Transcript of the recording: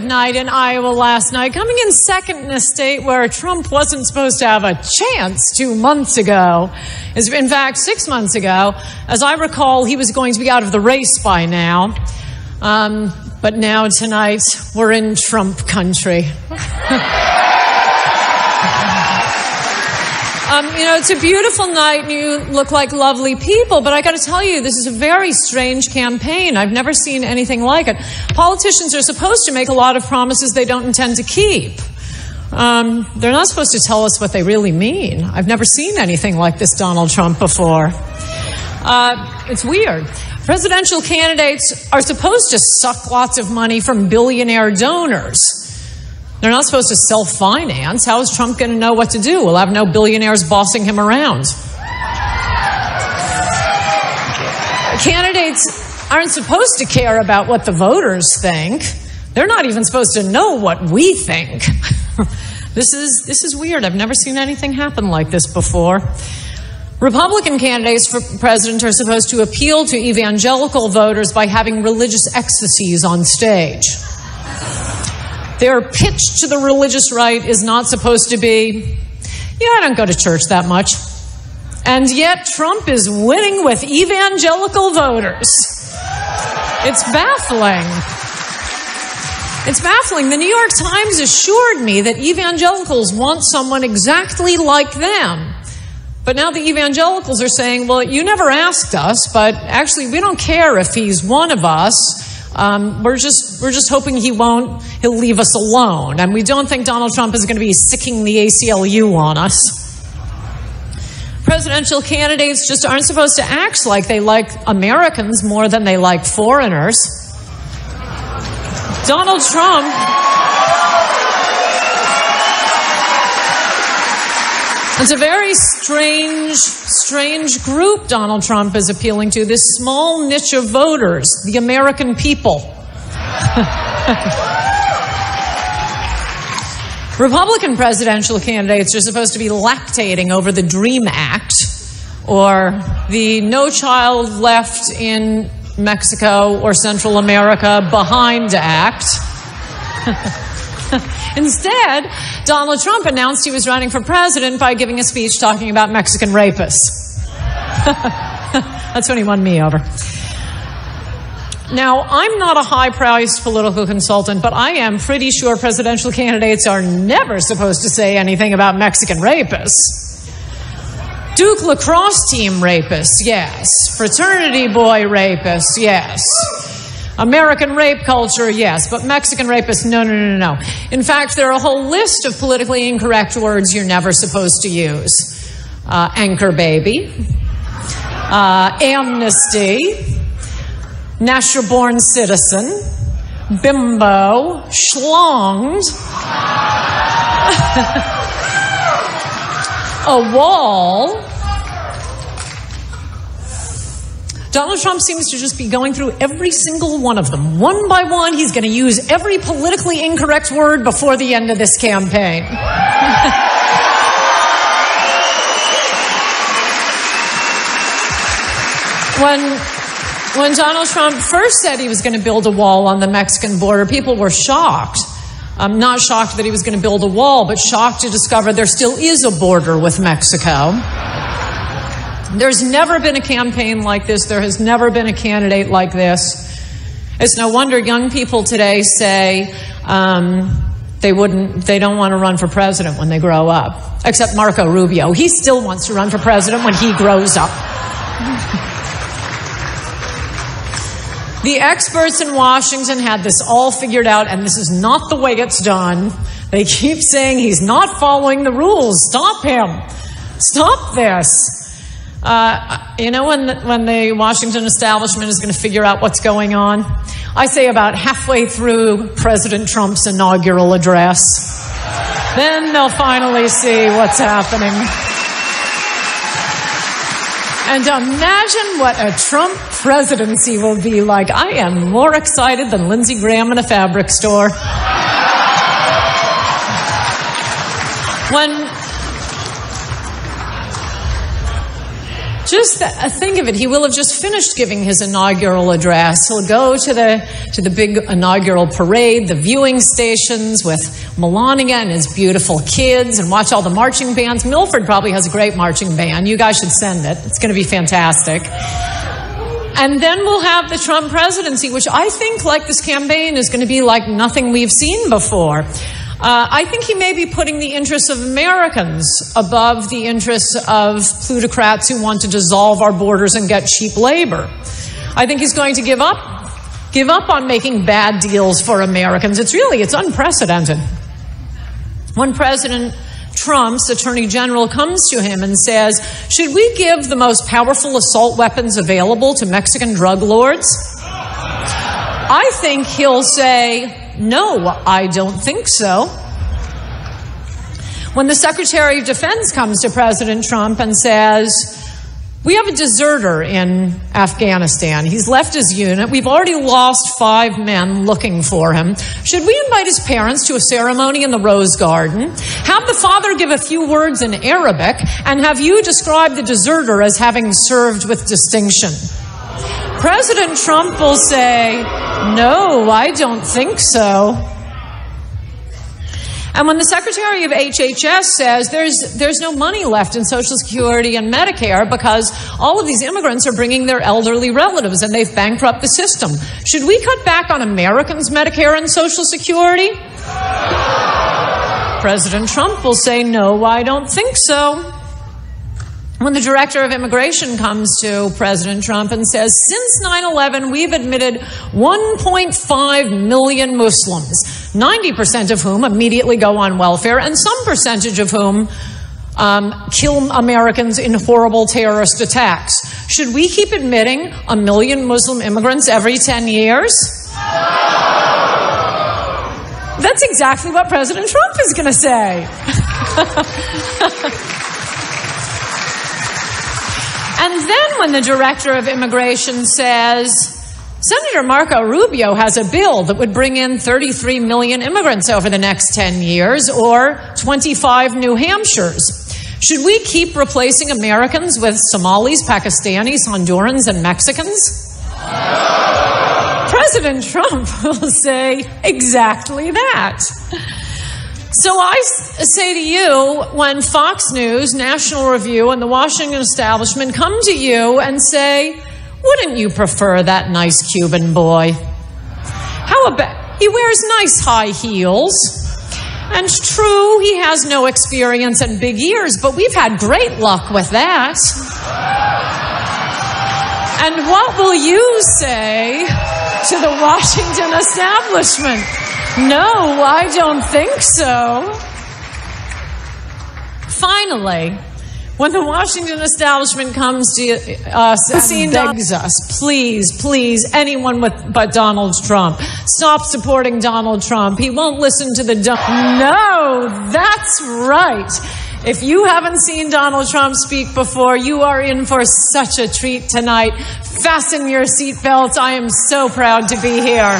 night in Iowa last night, coming in second in a state where Trump wasn't supposed to have a chance 2 months ago. In fact, 6 months ago. As I recall, he was going to be out of the race by now. But now, tonight, we're in Trump country. It's a beautiful night and you look like lovely people, but I got to tell you, this is a very strange campaign. I've never seen anything like it. Politicians are supposed to make a lot of promises they don't intend to keep. They're not supposed to tell us what they really mean. I've never seen anything like this Donald Trump before. It's weird. Presidential candidates are supposed to suck lots of money from billionaire donors. They're not supposed to self-finance. How is Trump going to know what to do? We'll have no billionaires bossing him around. Candidates aren't supposed to care about what the voters think. They're not even supposed to know what we think. This is weird. I've never seen anything happen like this before. Republican candidates for president are supposed to appeal to evangelical voters by having religious ecstasies on stage. Their pitch to the religious right is not supposed to be, yeah, I don't go to church that much. And yet Trump is winning with evangelical voters. It's baffling. It's baffling. The New York Times assured me that evangelicals want someone exactly like them. But now the evangelicals are saying, well, you never asked us, but actually we don't care if he's one of us. We're just hoping he'll leave us alone. And we don't think Donald Trump is going to be sicking the ACLU on us. Presidential candidates just aren't supposed to act like they like Americans more than they like foreigners. Donald Trump... It's a very strange group Donald Trump is appealing to, this small niche of voters, the American people. Republican presidential candidates are supposed to be lactating over the DREAM Act or the No Child Left in Mexico or Central America Behind Act. Instead, Donald Trump announced he was running for president by giving a speech talking about Mexican rapists. That's when he won me over. Now, I'm not a high-priced political consultant, but I am pretty sure presidential candidates are never supposed to say anything about Mexican rapists. Duke lacrosse team rapists, yes. Fraternity boy rapists, yes. American rape culture, yes, but Mexican rapists, no. In fact, there are a whole list of politically incorrect words you're never supposed to use. Anchor baby, amnesty, natural-born citizen, bimbo, schlonged, a wall. Donald Trump seems to just be going through every single one of them. One by one, he's going to use every politically incorrect word before the end of this campaign. When Donald Trump first said he was going to build a wall on the Mexican border, people were shocked. Not shocked that he was going to build a wall, but shocked to discover there still is a border with Mexico. There's never been a campaign like this. There has never been a candidate like this. It's no wonder young people today say they don't want to run for president when they grow up. Except Marco Rubio. He still wants to run for president when he grows up. The experts in Washington had this all figured out, and this is not the way it's done. They keep saying he's not following the rules. Stop him. Stop this. When the Washington establishment is going to figure out what's going on? I say about halfway through President Trump's inaugural address. Then they'll finally see what's happening. And imagine what a Trump presidency will be like. I am more excited than Lindsey Graham in a fabric store. Just think of it. He will have just finished giving his inaugural address. He'll go to the big inaugural parade, the viewing stations with Melania and his beautiful kids, and watch all the marching bands. Milford probably has a great marching band. You guys should send it. It's going to be fantastic. And then we'll have the Trump presidency, which I think, like this campaign, is going to be like nothing we've seen before. I think he may be putting the interests of Americans above the interests of plutocrats who want to dissolve our borders and get cheap labor. I think he's going to give up on making bad deals for Americans. It's unprecedented. When President Trump's attorney general comes to him and says, should we give the most powerful assault weapons available to Mexican drug lords? I think he'll say, no, I don't think so. When the Secretary of Defense comes to President Trump and says, we have a deserter in Afghanistan. He's left his unit. We've already lost 5 men looking for him. Should we invite his parents to a ceremony in the Rose Garden? Have the father give a few words in Arabic and have you describe the deserter as having served with distinction? President Trump will say, no, I don't think so. And when the Secretary of HHS says there's no money left in Social Security and Medicare because all of these immigrants are bringing their elderly relatives and they've bankrupted the system, should we cut back on Americans' Medicare and Social Security? President Trump will say, no, I don't think so. When the Director of Immigration comes to President Trump and says, since 9/11, we've admitted 1.5 million Muslims, 90% of whom immediately go on welfare, and some percentage of whom kill Americans in horrible terrorist attacks. Should we keep admitting 1 million Muslim immigrants every 10 years? That's exactly what President Trump is going to say. And then when the Director of Immigration says, Senator Marco Rubio has a bill that would bring in 33 million immigrants over the next 10 years, or 25 New Hampshires. Should we keep replacing Americans with Somalis, Pakistanis, Hondurans, and Mexicans? President Trump will say exactly that. So I say to you, when Fox News, National Review, and the Washington establishment come to you and say, wouldn't you prefer that nice Cuban boy? How about, he wears nice high heels. And true, he has no experience and big ears, but we've had great luck with that. And what will you say to the Washington establishment? No, I don't think so. Finally, when the Washington establishment comes to us and begs us, please, anyone but Donald Trump, stop supporting Donald Trump. He won't listen to the No, that's right. If you haven't seen Donald Trump speak before, you are in for such a treat tonight. Fasten your seatbelts. I am so proud to be here.